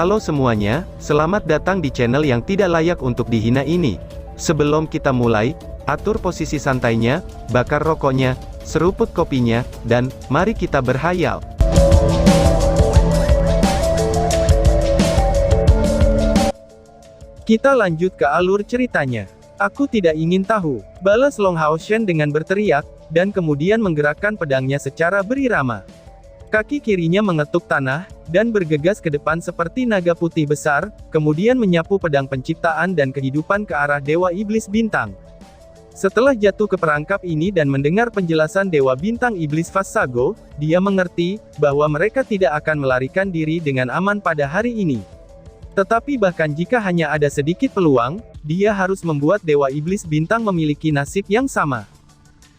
Halo semuanya, selamat datang di channel yang tidak layak untuk dihina ini. Sebelum kita mulai, atur posisi santainya, bakar rokoknya, seruput kopinya, dan mari kita berhayal. Kita lanjut ke alur ceritanya. Aku tidak ingin tahu, balas Long Hao Shen dengan berteriak, dan kemudian menggerakkan pedangnya secara berirama. Kaki kirinya mengetuk tanah, dan bergegas ke depan seperti naga putih besar, kemudian menyapu pedang penciptaan dan kehidupan ke arah Dewa Iblis Bintang. Setelah jatuh ke perangkap ini dan mendengar penjelasan Dewa Bintang Iblis Vassago, dia mengerti, bahwa mereka tidak akan melarikan diri dengan aman pada hari ini. Tetapi bahkan jika hanya ada sedikit peluang, dia harus membuat Dewa Iblis Bintang memiliki nasib yang sama.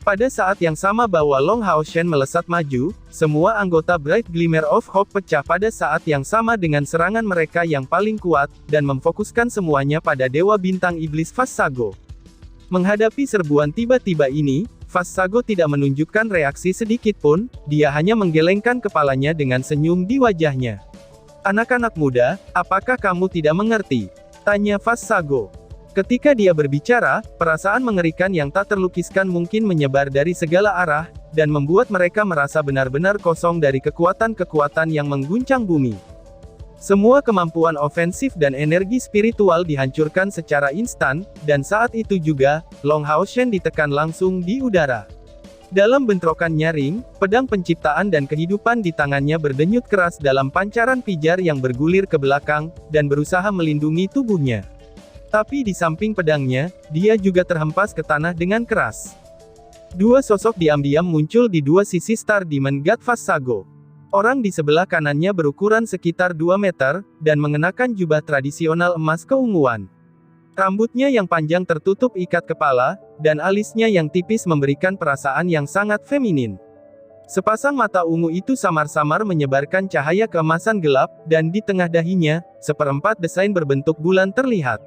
Pada saat yang sama bahwa Long Hao Shen melesat maju, semua anggota Bright Glimmer of Hope pecah pada saat yang sama dengan serangan mereka yang paling kuat, dan memfokuskan semuanya pada Dewa Bintang Iblis Vassago. Menghadapi serbuan tiba-tiba ini, Vassago tidak menunjukkan reaksi sedikit pun, dia hanya menggelengkan kepalanya dengan senyum di wajahnya. "Anak-anak muda, apakah kamu tidak mengerti?" tanya Vassago. Ketika dia berbicara, perasaan mengerikan yang tak terlukiskan mungkin menyebar dari segala arah, dan membuat mereka merasa benar-benar kosong dari kekuatan-kekuatan yang mengguncang bumi. Semua kemampuan ofensif dan energi spiritual dihancurkan secara instan, dan saat itu juga, Long Hao Shen ditekan langsung di udara. Dalam bentrokan nyaring, pedang penciptaan dan kehidupan di tangannya berdenyut keras dalam pancaran pijar yang bergulir ke belakang, dan berusaha melindungi tubuhnya. Tapi di samping pedangnya, dia juga terhempas ke tanah dengan keras. Dua sosok diam-diam muncul di dua sisi Star Demon God Vassago. Orang di sebelah kanannya berukuran sekitar 2 meter, dan mengenakan jubah tradisional emas keunguan. Rambutnya yang panjang tertutup ikat kepala, dan alisnya yang tipis memberikan perasaan yang sangat feminin. Sepasang mata ungu itu samar-samar menyebarkan cahaya keemasan gelap, dan di tengah dahinya, seperempat desain berbentuk bulan terlihat.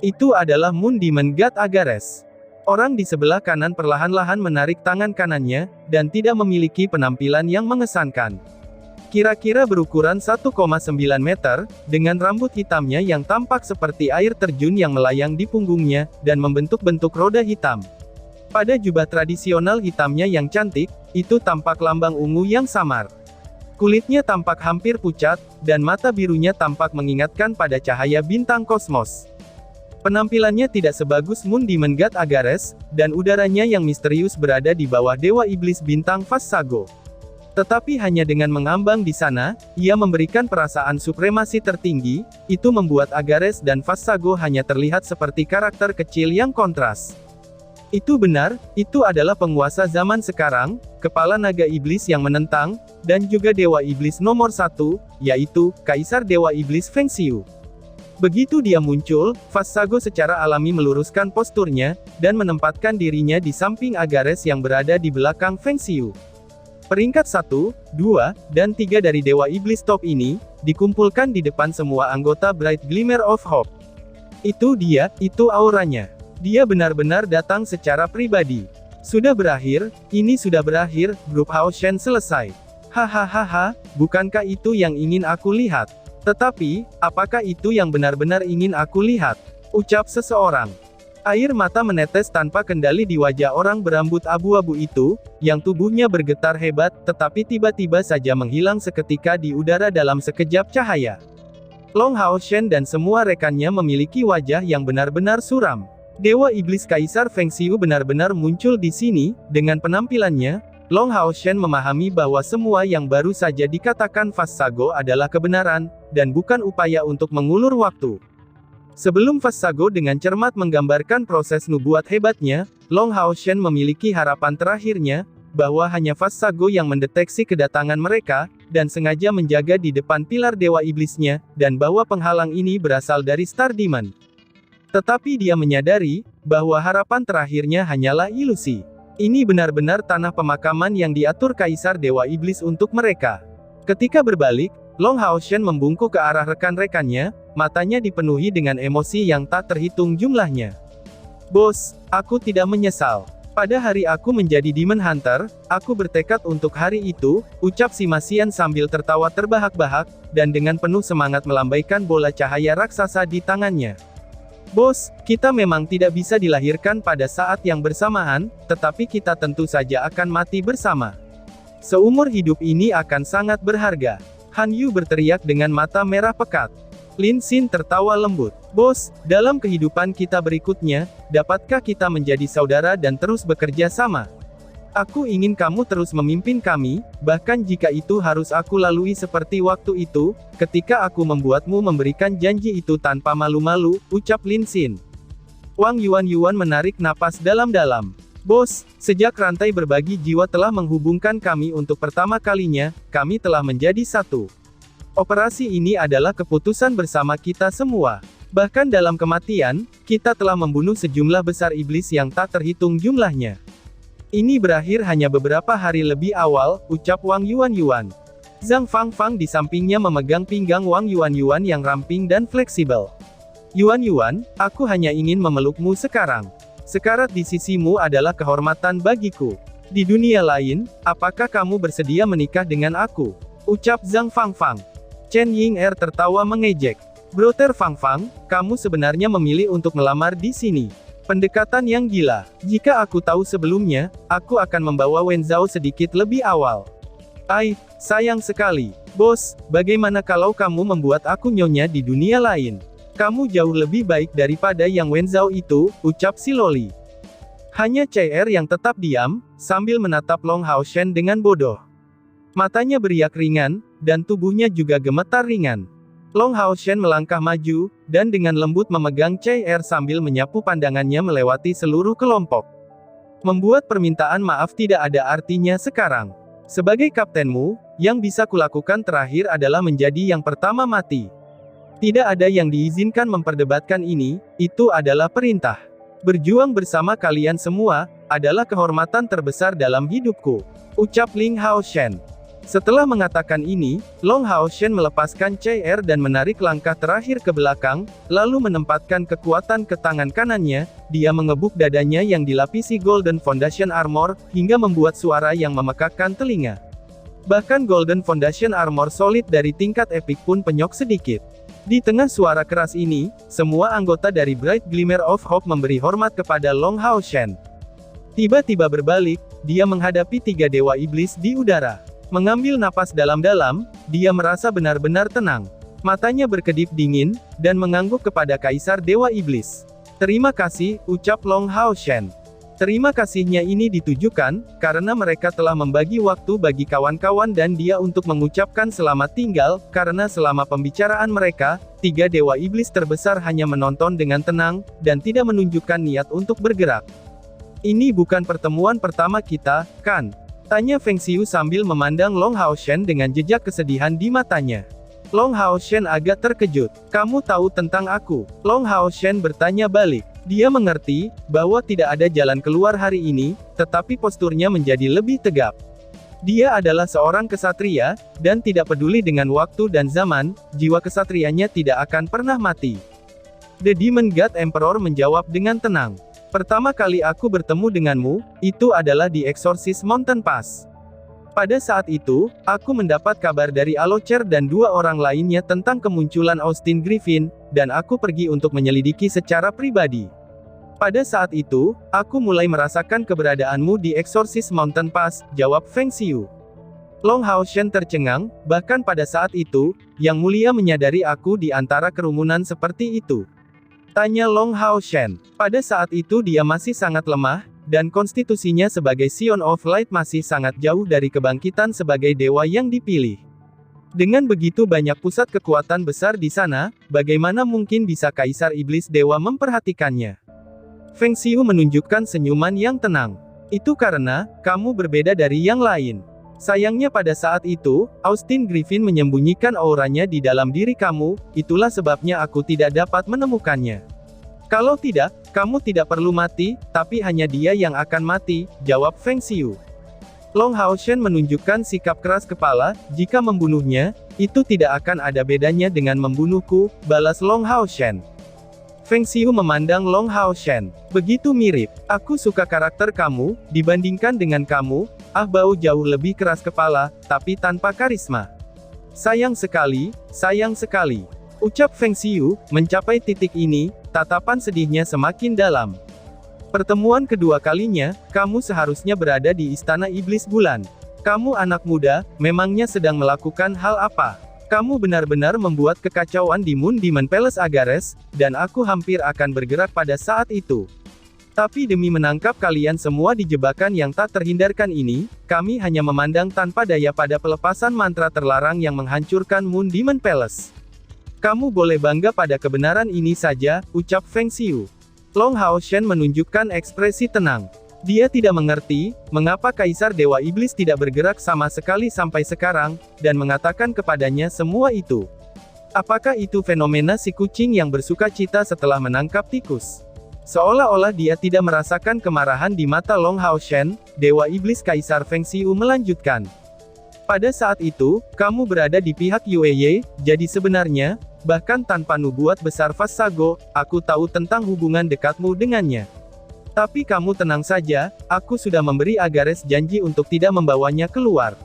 Itu adalah Moon Demon God Agares. Orang di sebelah kanan perlahan-lahan menarik tangan kanannya, dan tidak memiliki penampilan yang mengesankan. Kira-kira berukuran 1,9 meter, dengan rambut hitamnya yang tampak seperti air terjun yang melayang di punggungnya, dan membentuk-bentuk roda hitam. Pada jubah tradisional hitamnya yang cantik, itu tampak lambang ungu yang samar. Kulitnya tampak hampir pucat, dan mata birunya tampak mengingatkan pada cahaya bintang kosmos. Penampilannya tidak sebagus Moon Demon God Agares, dan udaranya yang misterius berada di bawah Dewa Iblis Bintang Vassago. Tetapi hanya dengan mengambang di sana, ia memberikan perasaan supremasi tertinggi, itu membuat Agares dan Vassago hanya terlihat seperti karakter kecil yang kontras. Itu benar, itu adalah penguasa zaman sekarang, kepala naga iblis yang menentang, dan juga Dewa Iblis nomor 1, yaitu, Kaisar Dewa Iblis Feng Xiu. Begitu dia muncul, Vassago secara alami meluruskan posturnya, dan menempatkan dirinya di samping Agares yang berada di belakang Feng Xiu. Peringkat 1, 2, dan 3 dari Dewa Iblis top ini, dikumpulkan di depan semua anggota Bright Glimmer of Hope. Itu dia, itu auranya. Dia benar-benar datang secara pribadi. Sudah berakhir, ini sudah berakhir, grup Hao Shen selesai. Hahaha, bukankah itu yang ingin aku lihat? Tetapi, apakah itu yang benar-benar ingin aku lihat? Ucap seseorang. Air mata menetes tanpa kendali di wajah orang berambut abu-abu itu, yang tubuhnya bergetar hebat, tetapi tiba-tiba saja menghilang seketika di udara dalam sekejap cahaya. Long Hao Shen dan semua rekannya memiliki wajah yang benar-benar suram. Dewa Iblis Kaisar Feng Xiu benar-benar muncul di sini, dengan penampilannya, Long Hao Shen memahami bahwa semua yang baru saja dikatakan Vassago adalah kebenaran, dan bukan upaya untuk mengulur waktu. Sebelum Vassago dengan cermat menggambarkan proses nubuat hebatnya, Long Hao Shen memiliki harapan terakhirnya, bahwa hanya Vassago yang mendeteksi kedatangan mereka, dan sengaja menjaga di depan pilar Dewa Iblisnya, dan bahwa penghalang ini berasal dari Star Demon. Tetapi dia menyadari, bahwa harapan terakhirnya hanyalah ilusi. Ini benar-benar tanah pemakaman yang diatur Kaisar Dewa Iblis untuk mereka. Ketika berbalik, Long Hao Shen membungkuk ke arah rekan-rekannya, matanya dipenuhi dengan emosi yang tak terhitung jumlahnya. "Bos, aku tidak menyesal. Pada hari aku menjadi Demon Hunter, aku bertekad untuk hari itu, ucap si Masian sambil tertawa terbahak-bahak, dan dengan penuh semangat melambaikan bola cahaya raksasa di tangannya. Bos, kita memang tidak bisa dilahirkan pada saat yang bersamaan, tetapi kita tentu saja akan mati bersama. Seumur hidup ini akan sangat berharga. Han Yu berteriak dengan mata merah pekat. Lin Xin tertawa lembut. Bos, dalam kehidupan kita berikutnya, dapatkah kita menjadi saudara dan terus bekerja sama? Aku ingin kamu terus memimpin kami, bahkan jika itu harus aku lalui seperti waktu itu, ketika aku membuatmu memberikan janji itu tanpa malu-malu, ucap Lin Xin. Wang Yuan menarik napas dalam-dalam. Bos, sejak rantai berbagi jiwa telah menghubungkan kami untuk pertama kalinya, kami telah menjadi satu. Operasi ini adalah keputusan bersama kita semua. Bahkan dalam kematian, kita telah membunuh sejumlah besar iblis yang tak terhitung jumlahnya. Ini berakhir hanya beberapa hari lebih awal, ucap Wang Yuan. Zhang Fangfang di sampingnya memegang pinggang Wang Yuan yang ramping dan fleksibel. Yuan, aku hanya ingin memelukmu sekarang. Sekarat di sisimu adalah kehormatan bagiku. Di dunia lain, apakah kamu bersedia menikah dengan aku? Ucap Zhang Fangfang. Chen Ying'er tertawa mengejek. Brother Fangfang, kamu sebenarnya memilih untuk melamar di sini. Pendekatan yang gila. Jika aku tahu sebelumnya, aku akan membawa Wenzhao sedikit lebih awal. Sayang sekali. Bos, bagaimana kalau kamu membuat aku nyonya di dunia lain? Kamu jauh lebih baik daripada yang Wenzhao itu, ucap si Loli. Hanya CR yang tetap diam, sambil menatap Long Haoshen dengan bodoh. Matanya beriak ringan, dan tubuhnya juga gemetar ringan. Long Haoshen melangkah maju, dan dengan lembut memegang CR sambil menyapu pandangannya melewati seluruh kelompok. Membuat permintaan maaf tidak ada artinya sekarang. Sebagai kaptenmu, yang bisa kulakukan terakhir adalah menjadi yang pertama mati. Tidak ada yang diizinkan memperdebatkan ini, itu adalah perintah. Berjuang bersama kalian semua, adalah kehormatan terbesar dalam hidupku. Ucap Ling Haoshen. Setelah mengatakan ini, Long Haoshen melepaskan CR dan menarik langkah terakhir ke belakang, lalu menempatkan kekuatan ke tangan kanannya, dia mengebuk dadanya yang dilapisi Golden Foundation Armor, hingga membuat suara yang memekakkan telinga. Bahkan Golden Foundation Armor solid dari tingkat epik pun penyok sedikit. Di tengah suara keras ini, semua anggota dari Bright Glimmer of Hope memberi hormat kepada Long Haoshen. Tiba-tiba berbalik, dia menghadapi 3 dewa iblis di udara. Mengambil napas dalam-dalam, dia merasa benar-benar tenang. Matanya berkedip dingin, dan mengangguk kepada Kaisar Dewa Iblis. Terima kasih, ucap Long Haoshen. Terima kasihnya ini ditujukan, karena mereka telah membagi waktu bagi kawan-kawan dan dia untuk mengucapkan selamat tinggal, karena selama pembicaraan mereka, 3 dewa iblis terbesar hanya menonton dengan tenang, dan tidak menunjukkan niat untuk bergerak. Ini bukan pertemuan pertama kita, kan? Tanya Feng Xiu sambil memandang Long Haoshen dengan jejak kesedihan di matanya. Long Haoshen agak terkejut. Kamu tahu tentang aku? Long Haoshen bertanya balik. Dia mengerti, bahwa tidak ada jalan keluar hari ini, tetapi posturnya menjadi lebih tegap. Dia adalah seorang kesatria, dan tidak peduli dengan waktu dan zaman, jiwa kesatrianya tidak akan pernah mati. The Demon God Emperor menjawab dengan tenang. Pertama kali aku bertemu denganmu, itu adalah di Exorcist Mountain Pass. Pada saat itu, aku mendapat kabar dari Alocer dan 2 orang lainnya tentang kemunculan Austin Griffin, dan aku pergi untuk menyelidiki secara pribadi. Pada saat itu, aku mulai merasakan keberadaanmu di Exorcist Mountain Pass, jawab Feng Xiu. Long Haoshen tercengang, bahkan pada saat itu, Yang Mulia menyadari aku di antara kerumunan seperti itu. Tanya Long Haoshen. Pada saat itu dia masih sangat lemah, dan konstitusinya sebagai Scion of Light masih sangat jauh dari kebangkitan sebagai dewa yang dipilih. Dengan begitu banyak pusat kekuatan besar di sana, bagaimana mungkin bisa Kaisar Iblis Dewa memperhatikannya? Feng Xiu menunjukkan senyuman yang tenang. Itu karena, kamu berbeda dari yang lain. Sayangnya pada saat itu, Austin Griffin menyembunyikan auranya di dalam diri kamu, itulah sebabnya aku tidak dapat menemukannya. Kalau tidak, kamu tidak perlu mati, tapi hanya dia yang akan mati, jawab Feng Xiu. Long Haoshen menunjukkan sikap keras kepala, jika membunuhnya, itu tidak akan ada bedanya dengan membunuhku, balas Long Haoshen. Feng Xiu memandang Long Hao Shen. Begitu mirip. Aku suka karakter kamu, dibandingkan dengan kamu, Ah Bao jauh lebih keras kepala, tapi tanpa karisma. Sayang sekali, sayang sekali. Ucap Feng Xiu, mencapai titik ini, tatapan sedihnya semakin dalam. Pertemuan kedua kalinya, kamu seharusnya berada di Istana Iblis Bulan. Kamu anak muda, memangnya sedang melakukan hal apa? Kamu benar-benar membuat kekacauan di Moon Demon Palace Agares, dan aku hampir akan bergerak pada saat itu. Tapi demi menangkap kalian semua di jebakan yang tak terhindarkan ini, kami hanya memandang tanpa daya pada pelepasan mantra terlarang yang menghancurkan Moon Demon Palace. Kamu boleh bangga pada kebenaran ini saja, ucap Feng Xiu. Long Hao Shen menunjukkan ekspresi tenang. Dia tidak mengerti, mengapa Kaisar Dewa Iblis tidak bergerak sama sekali sampai sekarang, dan mengatakan kepadanya semua itu. Apakah itu fenomena si kucing yang bersuka cita setelah menangkap tikus? Seolah-olah dia tidak merasakan kemarahan di mata Long Hao Shen, Dewa Iblis. Kaisar Feng Xiu melanjutkan. Pada saat itu, kamu berada di pihak Yue Ye, jadi sebenarnya, bahkan tanpa nubuat besar Fast Sago, aku tahu tentang hubungan dekatmu dengannya. Tapi kamu tenang saja, aku sudah memberi Agares janji untuk tidak membawanya keluar.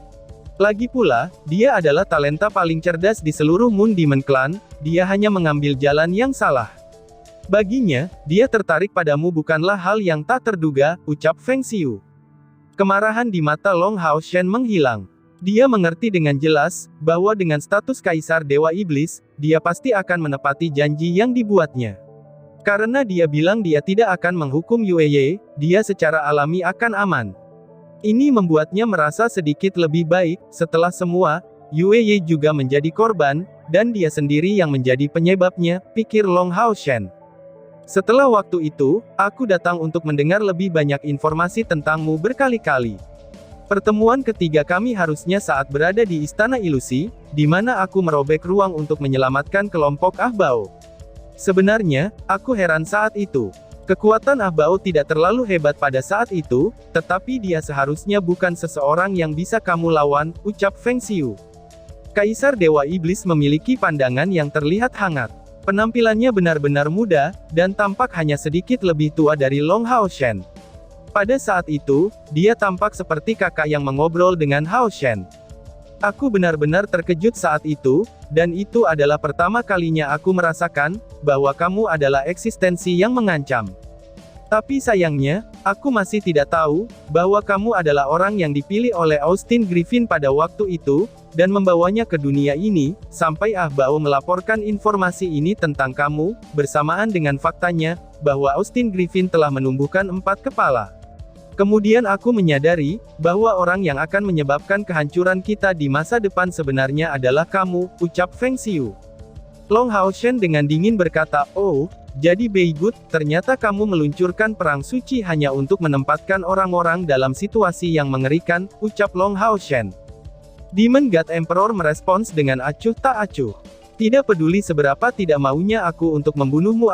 Lagi pula, dia adalah talenta paling cerdas di seluruh Moon Demon Clan, dia hanya mengambil jalan yang salah. Baginya, dia tertarik padamu bukanlah hal yang tak terduga, ucap Feng Xiu. Kemarahan di mata Long Hao Shen menghilang. Dia mengerti dengan jelas, bahwa dengan status Kaisar Dewa Iblis, dia pasti akan menepati janji yang dibuatnya. Karena dia bilang dia tidak akan menghukum Yue Ye, dia secara alami akan aman. Ini membuatnya merasa sedikit lebih baik, setelah semua, Yue Ye juga menjadi korban, dan dia sendiri yang menjadi penyebabnya, pikir Long Hao Shen. Setelah waktu itu, aku datang untuk mendengar lebih banyak informasi tentangmu berkali-kali. Pertemuan ketiga kami harusnya saat berada di Istana Ilusi, di mana aku merobek ruang untuk menyelamatkan kelompok Ah Bao. Sebenarnya, aku heran saat itu. Kekuatan Ah Bao tidak terlalu hebat pada saat itu, tetapi dia seharusnya bukan seseorang yang bisa kamu lawan, ucap Feng Xiu. Kaisar Dewa Iblis memiliki pandangan yang terlihat hangat. Penampilannya benar-benar muda, dan tampak hanya sedikit lebih tua dari Long Hao Shen. Pada saat itu, dia tampak seperti kakak yang mengobrol dengan Hao Shen. Aku benar-benar terkejut saat itu, dan itu adalah pertama kalinya aku merasakan, bahwa kamu adalah eksistensi yang mengancam. Tapi sayangnya, aku masih tidak tahu, bahwa kamu adalah orang yang dipilih oleh Austin Griffin pada waktu itu, dan membawanya ke dunia ini, sampai Ah Bao melaporkan informasi ini tentang kamu, bersamaan dengan faktanya, bahwa Austin Griffin telah menumbuhkan 4 kepala. Kemudian aku menyadari, bahwa orang yang akan menyebabkan kehancuran kita di masa depan sebenarnya adalah kamu, ucap Feng Xiu. Long Hao Shen dengan dingin berkata, oh, jadi Beigut, ternyata kamu meluncurkan perang suci hanya untuk menempatkan orang-orang dalam situasi yang mengerikan, ucap Long Hao Shen. Demon God Emperor merespons dengan acuh tak acuh. Tidak peduli seberapa tidak maunya aku untuk membunuhmu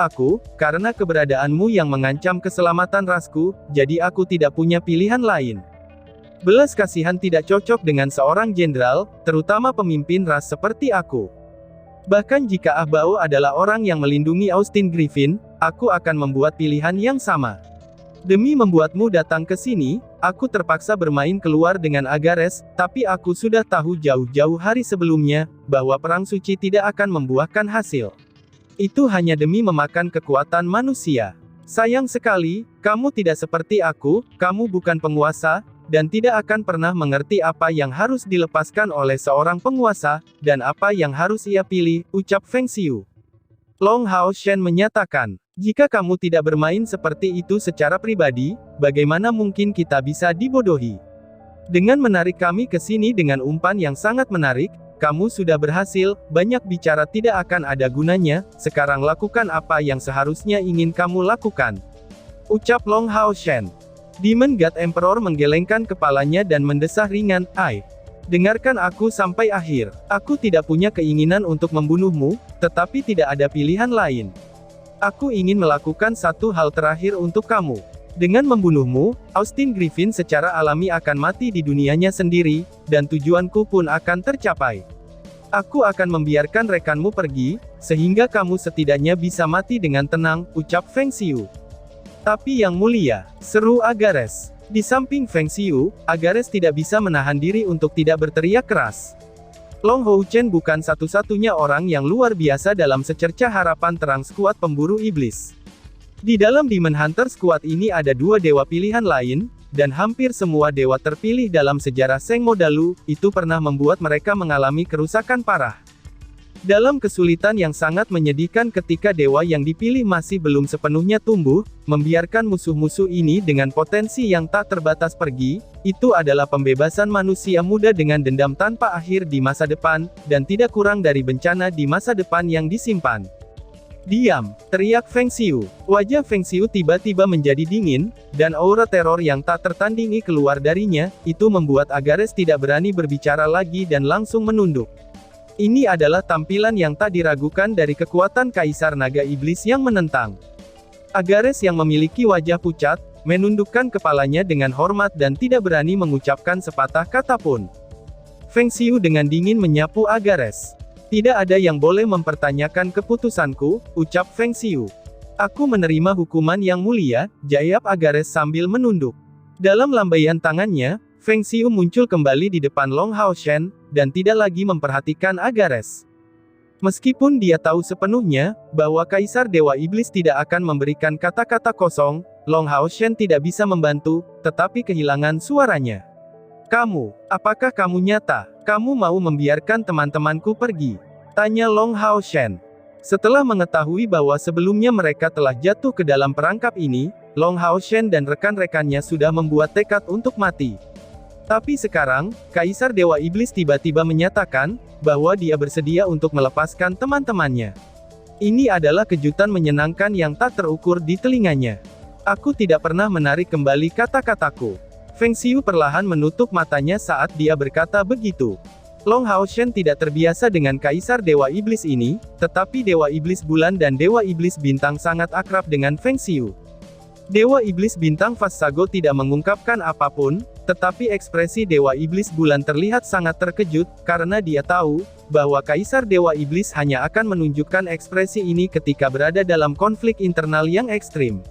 karena keberadaanmu yang mengancam keselamatan rasku, jadi aku tidak punya pilihan lain. Belas kasihan tidak cocok dengan seorang jenderal, terutama pemimpin ras seperti aku. Bahkan jika Ah Bao adalah orang yang melindungi Austin Griffin, aku akan membuat pilihan yang sama. Demi membuatmu datang ke sini, aku terpaksa bermain keluar dengan Agares, tapi aku sudah tahu jauh-jauh hari sebelumnya, bahwa perang suci tidak akan membuahkan hasil. Itu hanya demi memakan kekuatan manusia. Sayang sekali, kamu tidak seperti aku, kamu bukan penguasa, dan tidak akan pernah mengerti apa yang harus dilepaskan oleh seorang penguasa, dan apa yang harus ia pilih, ucap Feng Xiu. Long Hao Shen menyatakan, jika kamu tidak bermain seperti itu secara pribadi, bagaimana mungkin kita bisa dibodohi? Dengan menarik kami ke sini dengan umpan yang sangat menarik, kamu sudah berhasil, banyak bicara tidak akan ada gunanya, sekarang lakukan apa yang seharusnya ingin kamu lakukan. Ucap Long Hao Shen. Demon God Emperor menggelengkan kepalanya dan mendesah ringan, "Ai, dengarkan aku sampai akhir. Aku tidak punya keinginan untuk membunuhmu, tetapi tidak ada pilihan lain. Aku ingin melakukan satu hal terakhir untuk kamu. Dengan membunuhmu, Austin Griffin secara alami akan mati di dunianya sendiri, dan tujuanku pun akan tercapai." Aku akan membiarkan rekanmu pergi, sehingga kamu setidaknya bisa mati dengan tenang, ucap Feng Xiu. Tapi yang mulia, seru Agares. Di samping Feng Xiu, Agares tidak bisa menahan diri untuk tidak berteriak keras. Long Houchen bukan satu-satunya orang yang luar biasa dalam secercah harapan terang skuad pemburu iblis. Di dalam Demon Hunter Squad ini ada dua dewa pilihan lain, dan hampir semua dewa terpilih dalam sejarah Sheng Modalu, itu pernah membuat mereka mengalami kerusakan parah. Dalam kesulitan yang sangat menyedihkan ketika dewa yang dipilih masih belum sepenuhnya tumbuh, membiarkan musuh-musuh ini dengan potensi yang tak terbatas pergi, itu adalah pembebasan manusia muda dengan dendam tanpa akhir di masa depan, dan tidak kurang dari bencana di masa depan yang disimpan. Diam, teriak Feng Xiu. Wajah Feng Xiu tiba-tiba menjadi dingin, dan aura teror yang tak tertandingi keluar darinya, itu membuat Agares tidak berani berbicara lagi dan langsung menunduk. Ini adalah tampilan yang tak diragukan dari kekuatan Kaisar Naga Iblis yang menentang. Agares yang memiliki wajah pucat, menundukkan kepalanya dengan hormat dan tidak berani mengucapkan sepatah kata pun. Feng Xiu dengan dingin menyapu Agares. Tidak ada yang boleh mempertanyakan keputusanku, ucap Feng Xiu. Aku menerima hukuman yang mulia, jawab Agares sambil menunduk. Dalam lambaian tangannya, Feng Xiu muncul kembali di depan Long Haoshen, dan tidak lagi memperhatikan Agares. Meskipun dia tahu sepenuhnya, bahwa Kaisar Dewa Iblis tidak akan memberikan kata-kata kosong, Long Haoshen tidak bisa membantu, tetapi kehilangan suaranya. Kamu, apakah kamu nyata? Kamu mau membiarkan teman-temanku pergi? Tanya Long Haoshen. Setelah mengetahui bahwa sebelumnya mereka telah jatuh ke dalam perangkap ini, Long Haoshen dan rekan-rekannya sudah membuat tekad untuk mati. Tapi sekarang, Kaisar Dewa Iblis tiba-tiba menyatakan, bahwa dia bersedia untuk melepaskan teman-temannya. Ini adalah kejutan menyenangkan yang tak terukur di telinganya. Aku tidak pernah menarik kembali kata-kataku. Feng Xiu perlahan menutup matanya saat dia berkata begitu. Long Haoshen tidak terbiasa dengan Kaisar Dewa Iblis ini, tetapi Dewa Iblis Bulan dan Dewa Iblis Bintang sangat akrab dengan Feng Xiu. Dewa Iblis Bintang Vassago tidak mengungkapkan apapun, tetapi ekspresi Dewa Iblis Bulan terlihat sangat terkejut, karena dia tahu, bahwa Kaisar Dewa Iblis hanya akan menunjukkan ekspresi ini ketika berada dalam konflik internal yang ekstrim.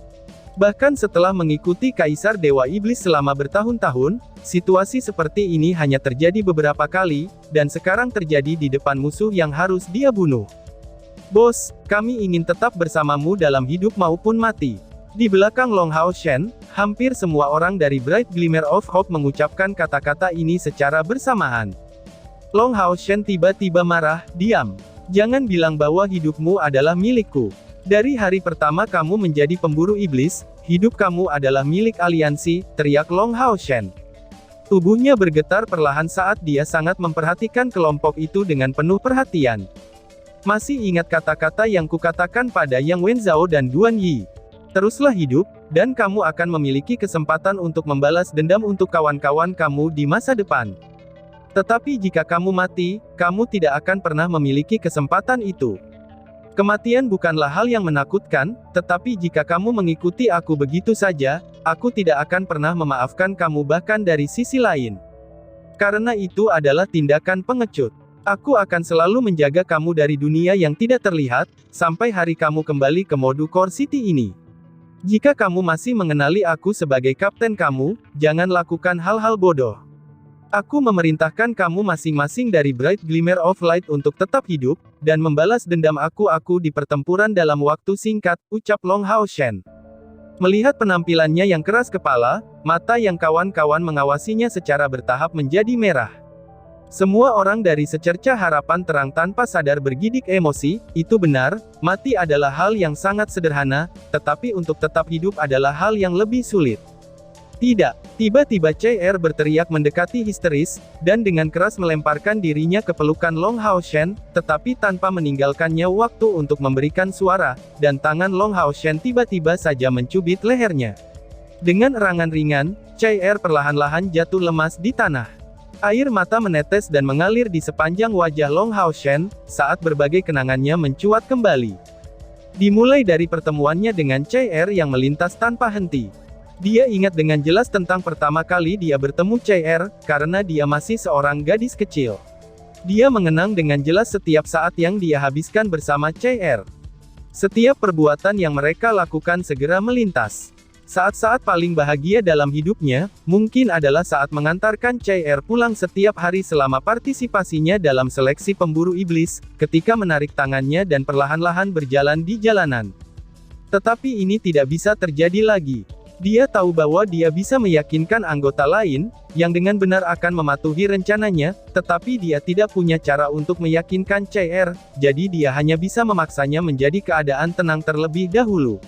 Bahkan setelah mengikuti Kaisar Dewa Iblis selama bertahun-tahun, situasi seperti ini hanya terjadi beberapa kali, dan sekarang terjadi di depan musuh yang harus dia bunuh. Bos, kami ingin tetap bersamamu dalam hidup maupun mati. Di belakang Long Haoshen, hampir semua orang dari Bright Glimmer of Hope mengucapkan kata-kata ini secara bersamaan. Long Haoshen tiba-tiba marah, diam. Jangan bilang bahwa hidupmu adalah milikku. Dari hari pertama kamu menjadi pemburu iblis, hidup kamu adalah milik aliansi, teriak Long Haoshen. Tubuhnya bergetar perlahan saat dia sangat memperhatikan kelompok itu dengan penuh perhatian. Masih ingat kata-kata yang kukatakan pada Yang Wenzhao dan Duan Yi. Teruslah hidup, dan kamu akan memiliki kesempatan untuk membalas dendam untuk kawan-kawan kamu di masa depan. Tetapi jika kamu mati, kamu tidak akan pernah memiliki kesempatan itu. Kematian bukanlah hal yang menakutkan, tetapi jika kamu mengikuti aku begitu saja, aku tidak akan pernah memaafkan kamu bahkan dari sisi lain. Karena itu adalah tindakan pengecut. Aku akan selalu menjaga kamu dari dunia yang tidak terlihat, sampai hari kamu kembali ke Modu Core City ini. Jika kamu masih mengenali aku sebagai kapten kamu, jangan lakukan hal-hal bodoh. Aku memerintahkan kamu masing-masing dari Bright Glimmer of Light untuk tetap hidup, dan membalas dendam aku di pertempuran dalam waktu singkat, ucap Long Haoshen. Melihat penampilannya yang keras kepala, mata yang kawan-kawan mengawasinya secara bertahap menjadi merah. Semua orang dari secercah harapan terang tanpa sadar bergidik emosi, itu benar, mati adalah hal yang sangat sederhana, tetapi untuk tetap hidup adalah hal yang lebih sulit. Tidak, tiba-tiba CR berteriak mendekati histeris, dan dengan keras melemparkan dirinya ke pelukan Long Haoshen, tetapi tanpa meninggalkannya waktu untuk memberikan suara, dan tangan Long Haoshen tiba-tiba saja mencubit lehernya. Dengan erangan ringan, CR perlahan-lahan jatuh lemas di tanah. Air mata menetes dan mengalir di sepanjang wajah Long Haoshen, saat berbagai kenangannya mencuat kembali. Dimulai dari pertemuannya dengan CR yang melintas tanpa henti. Dia ingat dengan jelas tentang pertama kali dia bertemu CR, karena dia masih seorang gadis kecil. Dia mengenang dengan jelas setiap saat yang dia habiskan bersama CR. Setiap perbuatan yang mereka lakukan segera melintas. Saat-saat paling bahagia dalam hidupnya, mungkin adalah saat mengantarkan CR pulang setiap hari selama partisipasinya dalam seleksi pemburu iblis, ketika menarik tangannya dan perlahan-lahan berjalan di jalanan. Tetapi ini tidak bisa terjadi lagi. Dia tahu bahwa dia bisa meyakinkan anggota lain, yang dengan benar akan mematuhi rencananya, tetapi dia tidak punya cara untuk meyakinkan CR, jadi dia hanya bisa memaksanya menjadi keadaan tenang terlebih dahulu.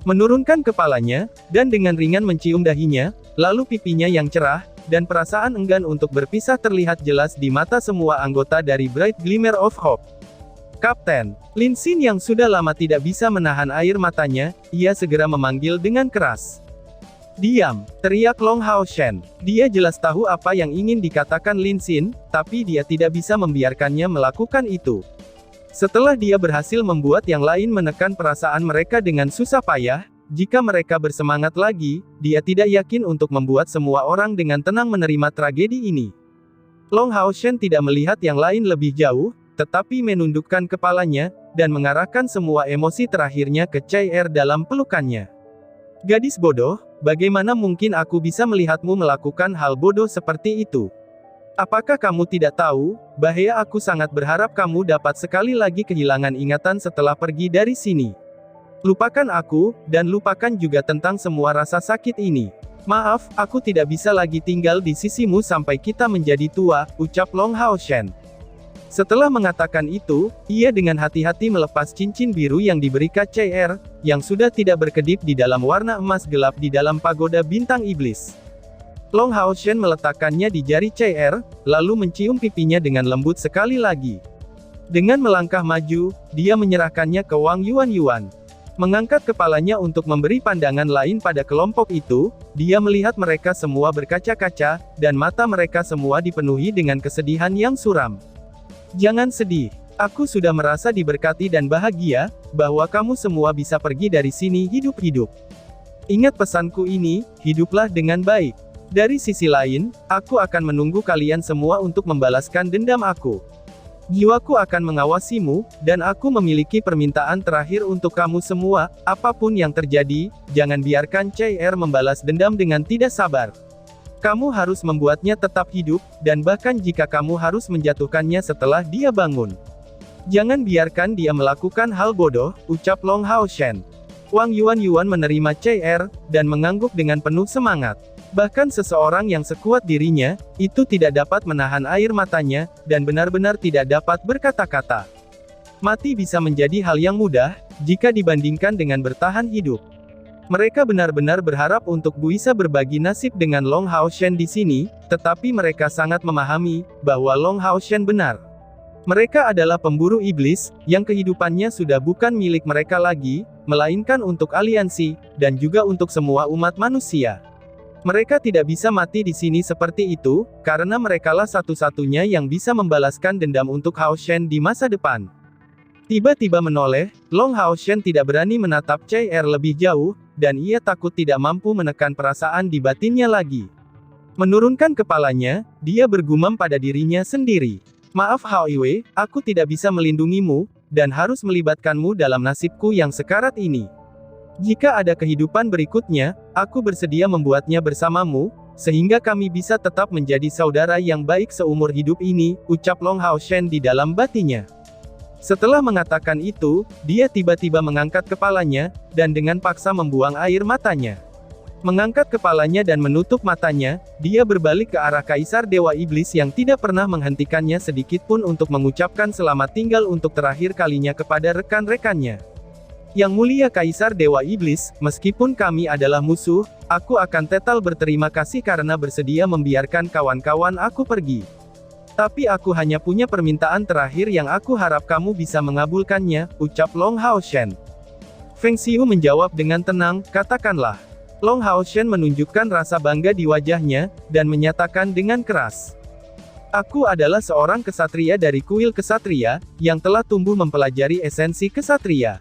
Menurunkan kepalanya, dan dengan ringan mencium dahinya, lalu pipinya yang cerah, dan perasaan enggan untuk berpisah terlihat jelas di mata semua anggota dari Bright Glimmer of Hope. Kapten Lin Xin yang sudah lama tidak bisa menahan air matanya, ia segera memanggil dengan keras. "Diam!" teriak Long Hao Shen. Dia jelas tahu apa yang ingin dikatakan Lin Xin, tapi dia tidak bisa membiarkannya melakukan itu. Setelah dia berhasil membuat yang lain menekan perasaan mereka dengan susah payah, jika mereka bersemangat lagi, dia tidak yakin untuk membuat semua orang dengan tenang menerima tragedi ini. Long Hao Shen tidak melihat yang lain lebih jauh, tetapi menundukkan kepalanya, dan mengarahkan semua emosi terakhirnya ke CR dalam pelukannya. "Gadis bodoh, bagaimana mungkin aku bisa melihatmu melakukan hal bodoh seperti itu? Apakah kamu tidak tahu, bahaya aku sangat berharap kamu dapat sekali lagi kehilangan ingatan setelah pergi dari sini. Lupakan aku, dan lupakan juga tentang semua rasa sakit ini. Maaf, aku tidak bisa lagi tinggal di sisimu sampai kita menjadi tua," ucap Long Hao Shen. Setelah mengatakan itu, ia dengan hati-hati melepas cincin biru yang diberikan CR, yang sudah tidak berkedip di dalam warna emas gelap di dalam pagoda bintang iblis. Long Hao Shen meletakkannya di jari CR, lalu mencium pipinya dengan lembut sekali lagi. Dengan melangkah maju, dia menyerahkannya ke Wang Yuan. Mengangkat kepalanya untuk memberi pandangan lain pada kelompok itu, dia melihat mereka semua berkaca-kaca, dan mata mereka semua dipenuhi dengan kesedihan yang suram. "Jangan sedih. Aku sudah merasa diberkati dan bahagia, bahwa kamu semua bisa pergi dari sini hidup-hidup. Ingat pesanku ini, hiduplah dengan baik. Dari sisi lain, aku akan menunggu kalian semua untuk membalaskan dendam aku. Jiwaku akan mengawasimu, dan aku memiliki permintaan terakhir untuk kamu semua, apapun yang terjadi, jangan biarkan CR membalas dendam dengan tidak sabar. Kamu harus membuatnya tetap hidup, dan bahkan jika kamu harus menjatuhkannya setelah dia bangun. Jangan biarkan dia melakukan hal bodoh," ucap Long Hao Shen. Wang Yuan menerima CR, dan mengangguk dengan penuh semangat. Bahkan seseorang yang sekuat dirinya, itu tidak dapat menahan air matanya, dan benar-benar tidak dapat berkata-kata. Mati bisa menjadi hal yang mudah, jika dibandingkan dengan bertahan hidup. Mereka benar-benar berharap untuk bisa berbagi nasib dengan Long Hao Shen di sini, tetapi mereka sangat memahami bahwa Long Hao Shen benar. Mereka adalah pemburu iblis, yang kehidupannya sudah bukan milik mereka lagi, melainkan untuk aliansi, dan juga untuk semua umat manusia. Mereka tidak bisa mati di sini seperti itu, karena merekalah satu-satunya yang bisa membalaskan dendam untuk Hao Shen di masa depan. Tiba-tiba menoleh, Long Hao Shen tidak berani menatap CR lebih jauh, dan ia takut tidak mampu menekan perasaan di batinnya lagi. Menurunkan kepalanya, dia bergumam pada dirinya sendiri. "Maaf Hao Iwe, aku tidak bisa melindungimu, dan harus melibatkanmu dalam nasibku yang sekarat ini. Jika ada kehidupan berikutnya, aku bersedia membuatnya bersamamu, sehingga kami bisa tetap menjadi saudara yang baik seumur hidup ini," ucap Long Hao Shen di dalam batinnya. Setelah mengatakan itu, dia tiba-tiba mengangkat kepalanya, dan dengan paksa membuang air matanya. Mengangkat kepalanya dan menutup matanya, dia berbalik ke arah Kaisar Dewa Iblis yang tidak pernah menghentikannya sedikitpun untuk mengucapkan selamat tinggal untuk terakhir kalinya kepada rekan-rekannya. "Yang mulia Kaisar Dewa Iblis, meskipun kami adalah musuh, aku akan tetap berterima kasih karena bersedia membiarkan kawan-kawan aku pergi. Tapi aku hanya punya permintaan terakhir yang aku harap kamu bisa mengabulkannya," ucap Long Hao Shen. Feng Xiu menjawab dengan tenang, "Katakanlah." Long Hao Shen menunjukkan rasa bangga di wajahnya, dan menyatakan dengan keras. "Aku adalah seorang kesatria dari kuil kesatria, yang telah tumbuh mempelajari esensi kesatria.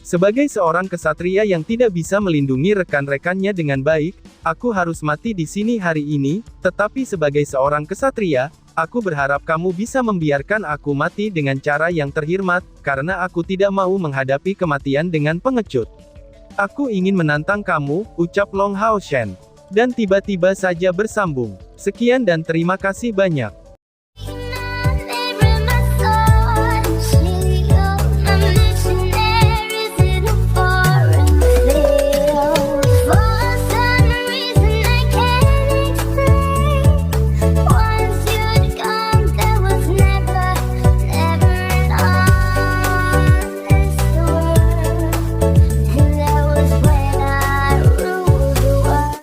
Sebagai seorang kesatria yang tidak bisa melindungi rekan-rekannya dengan baik, aku harus mati di sini hari ini, tetapi sebagai seorang kesatria, aku berharap kamu bisa membiarkan aku mati dengan cara yang terhormat, karena aku tidak mau menghadapi kematian dengan pengecut. Aku ingin menantang kamu, ucap Long Hao Shen. Dan tiba-tiba saja bersambung. Sekian dan terima kasih banyak.